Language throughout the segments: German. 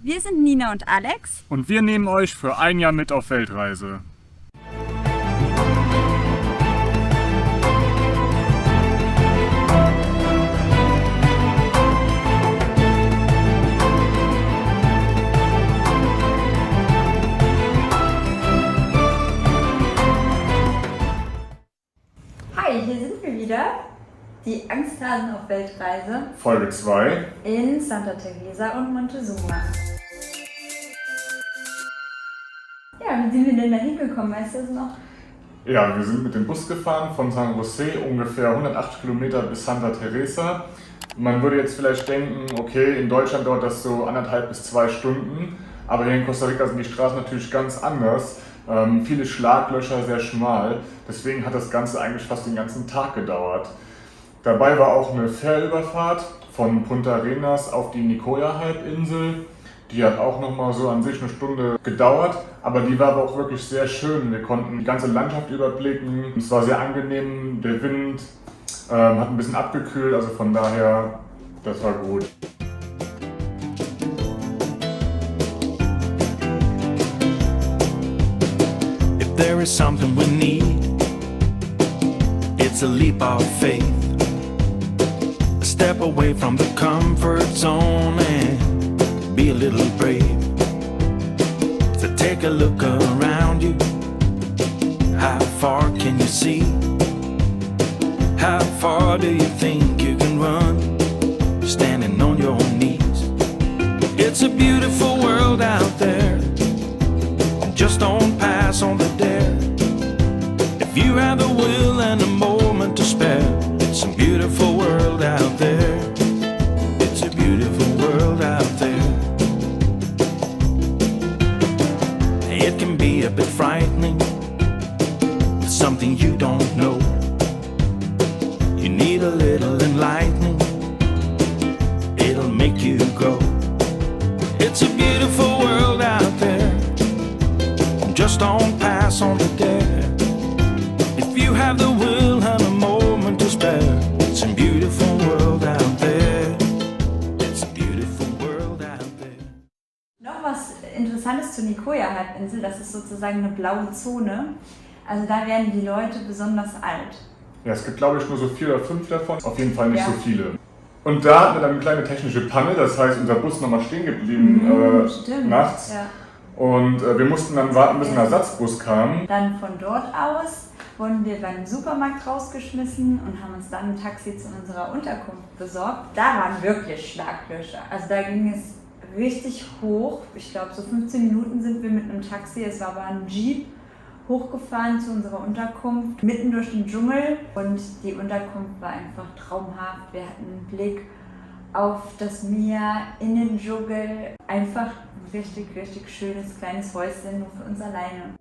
Wir sind Nina und Alex. Und wir nehmen euch für ein Jahr mit auf Weltreise. Hi, hier sind wir wieder. Die Angsthasen auf Weltreise Folge 2 in Santa Teresa und Montezuma. Ja, wie sind wir denn da hingekommen? Weißt du das noch? Ja, wir sind mit dem Bus gefahren von San José ungefähr 180 Kilometer bis Santa Teresa. Man würde jetzt vielleicht denken, okay, in Deutschland dauert das so 1,5 bis 2 Stunden, aber hier in Costa Rica sind die Straßen natürlich ganz anders. Viele Schlaglöcher, sehr schmal, deswegen hat das Ganze eigentlich fast den ganzen Tag gedauert. Dabei war auch eine Fährüberfahrt von Punta Arenas auf die Nicoya-Halbinsel. Die hat auch nochmal so an sich eine Stunde gedauert, aber die war aber auch wirklich sehr schön. Wir konnten die ganze Landschaft überblicken. Es war sehr angenehm, der Wind hat ein bisschen abgekühlt, also von daher, das war gut. If there is something we need, it's a leap of faith. A step away from the comfort zone and be a little brave. So take a look around you. How far can you see? How far do you think you can run? Standing on your knees. It's a beautiful world out there. Just don't pass on the dare. If you have the will and a moment to spare, it's a beautiful world out there. It's a beautiful world out there. It can be a bit frightening, it's something you don't know. You need a little enlightening, it'll make you go. It's a beautiful world out there. Just don't pass on the dare. If you have the will and a moment to spare, it's a beautiful world out there. It's a beautiful world out there. Noch was Interessantes zur Nicoya-Halbinsel, das ist sozusagen eine blaue Zone. Also da werden die Leute besonders alt. Ja, es gibt glaube ich nur so 4 oder 5 davon, auf jeden Fall nicht Ja. so viele. Und da hatten wir dann eine kleine technische Panne, das heißt unser Bus nochmal stehen geblieben Stimmt. nachts. Ja. Und wir mussten dann warten, bis ein Ersatzbus kam. Dann von dort aus wurden wir beim Supermarkt rausgeschmissen und haben uns dann ein Taxi zu unserer Unterkunft besorgt. Da waren wirklich Schlaglöcher. Also da ging es richtig hoch. Ich glaube, so 15 Minuten sind wir mit einem Taxi, es war aber ein Jeep, hochgefahren zu unserer Unterkunft, mitten durch den Dschungel. Und die Unterkunft war einfach traumhaft. Wir hatten einen Blick auf das Meer, in den Dschungel. Einfach ein richtig, richtig schönes kleines Häuschen nur für uns alleine.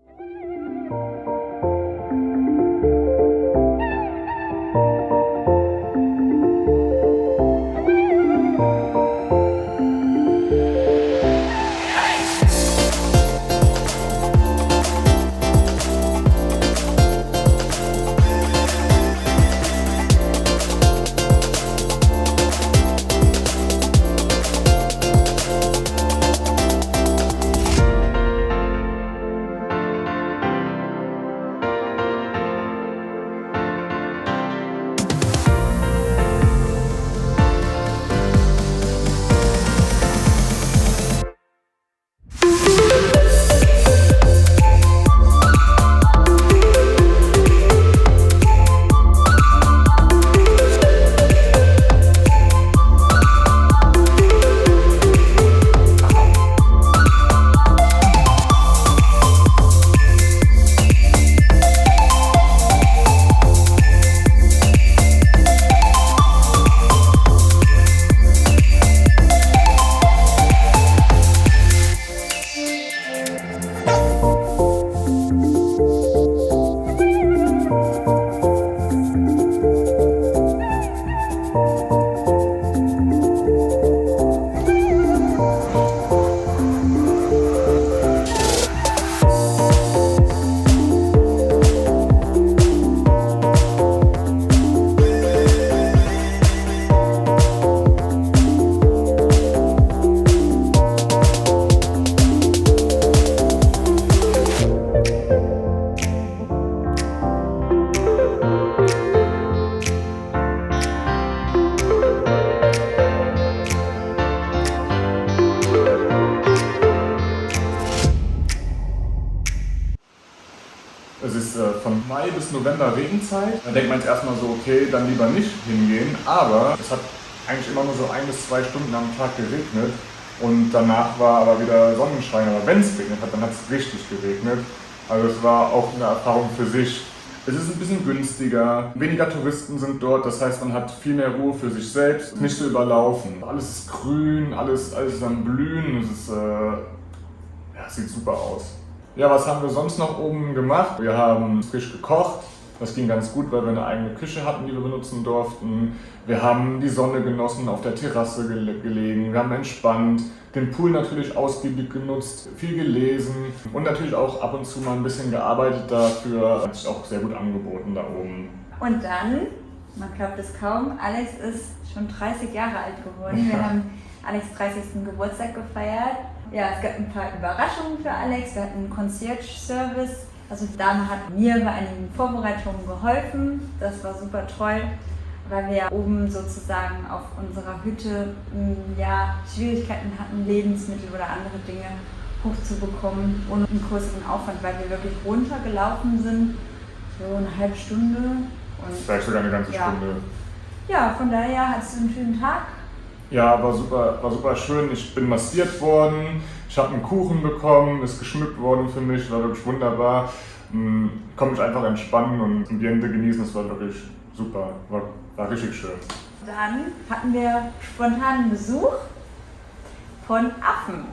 Mai bis November Regenzeit. Da denkt man jetzt erstmal so, okay, dann lieber nicht hingehen. Aber es hat eigentlich immer nur so 1 bis 2 Stunden am Tag geregnet. Und danach war aber wieder Sonnenschein. Aber wenn es regnet hat, dann hat es richtig geregnet. Also es war auch eine Erfahrung für sich. Es ist ein bisschen günstiger, weniger Touristen sind dort, das heißt, man hat viel mehr Ruhe für sich selbst, nicht so überlaufen. Alles ist grün, alles ist am Blühen, es sieht super aus. Ja, was haben wir sonst noch oben gemacht? Wir haben frisch gekocht. Das ging ganz gut, weil wir eine eigene Küche hatten, die wir benutzen durften. Wir haben die Sonne genossen, auf der Terrasse gelegen. Wir haben entspannt, den Pool natürlich ausgiebig genutzt, viel gelesen und natürlich auch ab und zu mal ein bisschen gearbeitet dafür. Hat sich auch sehr gut angeboten da oben. Und dann, man glaubt es kaum, Alex ist schon 30 Jahre alt geworden. Wir haben Alex' 30. Geburtstag gefeiert. Ja, es gab ein paar Überraschungen für Alex. Wir hatten einen Concierge-Service. Also die Dame hat mir bei einigen Vorbereitungen geholfen. Das war super toll, weil wir oben sozusagen auf unserer Hütte Schwierigkeiten hatten, Lebensmittel oder andere Dinge hochzubekommen, ohne einen größeren Aufwand, weil wir wirklich runtergelaufen sind, so eine halbe Stunde. Und vielleicht sogar eine ganze Stunde. Ja, von daher hattest du einen schönen Tag. Ja, war super schön. Ich bin massiert worden, ich habe einen Kuchen bekommen, ist geschmückt worden für mich, war wirklich wunderbar. Konnte mich einfach entspannen und Ambiente genießen, das war wirklich super, war richtig schön. Dann hatten wir spontanen Besuch von Affen.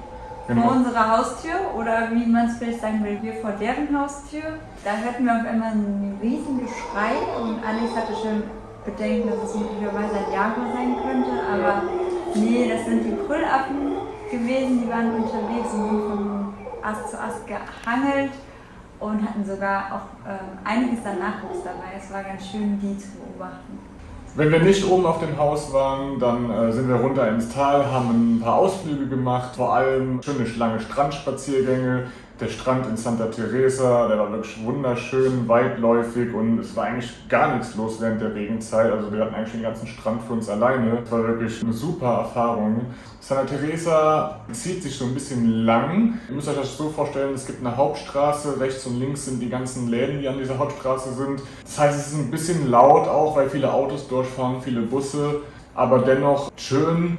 Genau. Vor unserer Haustür oder wie man es vielleicht sagen will, hier vor deren Haustür. Da hörten wir auf einmal ein riesen Geschrei und Alex hatte schon Bedenken, dass es möglicherweise ein Jaguar sein könnte, aber nee, das sind die Brüllaffen gewesen, die waren unterwegs und sind von Ast zu Ast gehangelt und hatten sogar auch einiges an Nachwuchs dabei. Es war ganz schön, die zu beobachten. Wenn wir nicht oben auf dem Haus waren, dann sind wir runter ins Tal, haben ein paar Ausflüge gemacht, vor allem schöne lange Strandspaziergänge. Der Strand in Santa Teresa, der war wirklich wunderschön, weitläufig und es war eigentlich gar nichts los während der Regenzeit. Also wir hatten eigentlich den ganzen Strand für uns alleine. Es war wirklich eine super Erfahrung. Santa Teresa zieht sich so ein bisschen lang. Ihr müsst euch das so vorstellen, es gibt eine Hauptstraße, rechts und links sind die ganzen Läden, die an dieser Hauptstraße sind. Das heißt, es ist ein bisschen laut auch, weil viele Autos durchfahren, viele Busse, aber dennoch schön,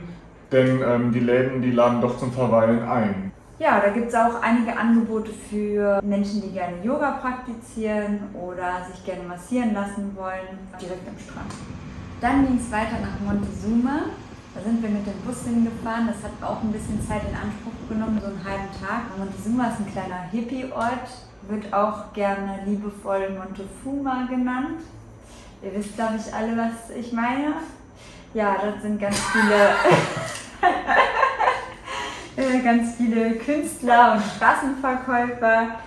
denn die Läden, die laden doch zum Verweilen ein. Ja, da gibt es auch einige Angebote für Menschen, die gerne Yoga praktizieren oder sich gerne massieren lassen wollen, direkt am Strand. Dann ging es weiter nach Montezuma. Da sind wir mit dem Bus hingefahren. Das hat auch ein bisschen Zeit in Anspruch genommen, so einen halben Tag. Montezuma ist ein kleiner Hippie-Ort, wird auch gerne liebevoll Montefuma genannt. Ihr wisst, glaube ich, alle, was ich meine. Ja, dort sind ganz viele Künstler und Straßenverkäufer,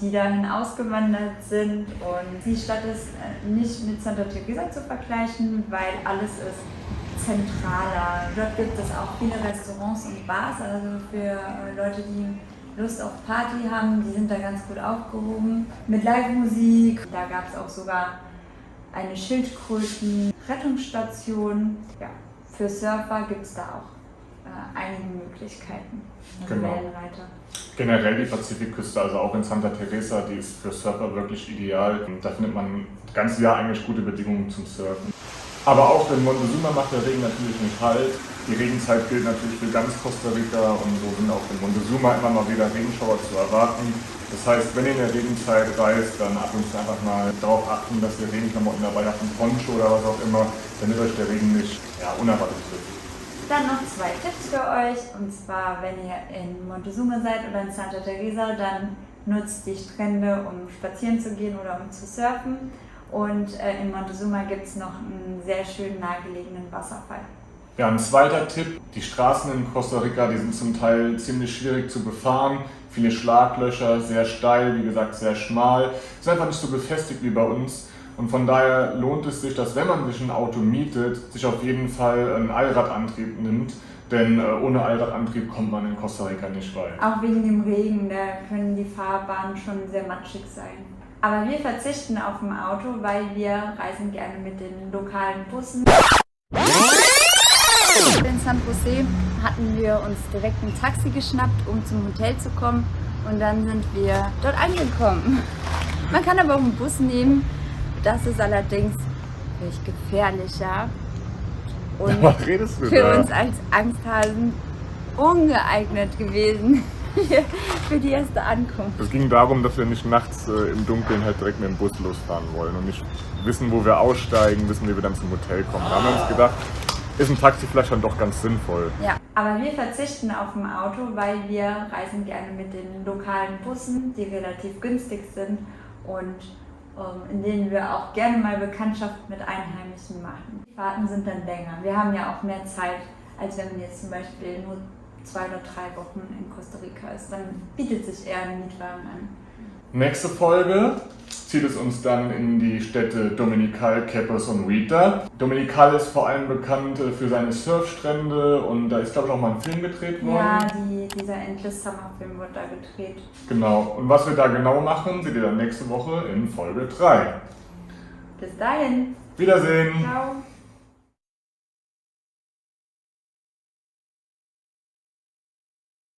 die dahin ausgewandert sind. Und die Stadt ist nicht mit Santa Teresa zu vergleichen, weil alles ist zentraler. Dort gibt es auch viele Restaurants und Bars, also für Leute, die Lust auf Party haben, die sind da ganz gut aufgehoben. Mit Live-Musik, da gab es auch sogar eine Schildkröten-Rettungsstation. Ja, für Surfer gibt es da auch einige Möglichkeiten. Genau. Wellenreiter. Generell die Pazifikküste, also auch in Santa Teresa, die ist für Surfer wirklich ideal. Und da findet man das ganze Jahr eigentlich gute Bedingungen zum Surfen. Aber auch in Montezuma macht der Regen natürlich nicht halt. Die Regenzeit gilt natürlich für ganz Costa Rica und so sind auch in Montezuma immer mal wieder Regenschauer zu erwarten. Das heißt, wenn ihr in der Regenzeit reist, dann ab und zu einfach mal darauf achten, dass ihr Regenklamotten dabei habt, ein Poncho oder was auch immer, damit euch der Regen nicht unerwartet trifft. Dann noch 2 Tipps für euch, und zwar, wenn ihr in Montezuma seid oder in Santa Teresa, dann nutzt die Strände, um spazieren zu gehen oder um zu surfen. Und in Montezuma gibt es noch einen sehr schön nahegelegenen Wasserfall. Ja, ein zweiter Tipp, die Straßen in Costa Rica, die sind zum Teil ziemlich schwierig zu befahren. Viele Schlaglöcher, sehr steil, wie gesagt sehr schmal. Ist einfach nicht so befestigt wie bei uns. Und von daher lohnt es sich, dass wenn man sich ein Auto mietet, sich auf jeden Fall einen Allradantrieb nimmt. Denn ohne Allradantrieb kommt man in Costa Rica nicht weit. Auch wegen dem Regen, da können die Fahrbahnen schon sehr matschig sein. Aber wir verzichten auf ein Auto, weil wir reisen gerne mit den lokalen Bussen. In San Jose hatten wir uns direkt ein Taxi geschnappt, um zum Hotel zu kommen. Und dann sind wir dort angekommen. Man kann aber auch einen Bus nehmen. Das ist allerdings wirklich gefährlicher und Was redest du für da? uns als Angsthasen ungeeignet gewesen für die erste Ankunft. Es ging darum, dass wir nicht nachts im Dunkeln halt direkt mit dem Bus losfahren wollen und nicht wissen, wo wir aussteigen, wissen, wie wir dann zum Hotel kommen. Da haben wir uns gedacht, ist ein Taxi vielleicht dann doch ganz sinnvoll. Ja, aber wir verzichten auf ein Auto, weil wir reisen gerne mit den lokalen Bussen, die relativ günstig sind und in denen wir auch gerne mal Bekanntschaft mit Einheimischen machen. Die Fahrten sind dann länger. Wir haben ja auch mehr Zeit, als wenn man jetzt zum Beispiel nur 2 oder 3 Wochen in Costa Rica ist. Dann bietet sich eher ein Mietwagen an. Nächste Folge zieht es uns dann in die Städte Dominical, Quepos und Huita. Dominical ist vor allem bekannt für seine Surfstrände und da ist, glaube ich, auch mal ein Film gedreht worden. Ja, dieser Endless Summer Film wurde da gedreht. Genau. Und was wir da genau machen, seht ihr dann nächste Woche in Folge 3. Bis dahin. Wiedersehen! Ciao.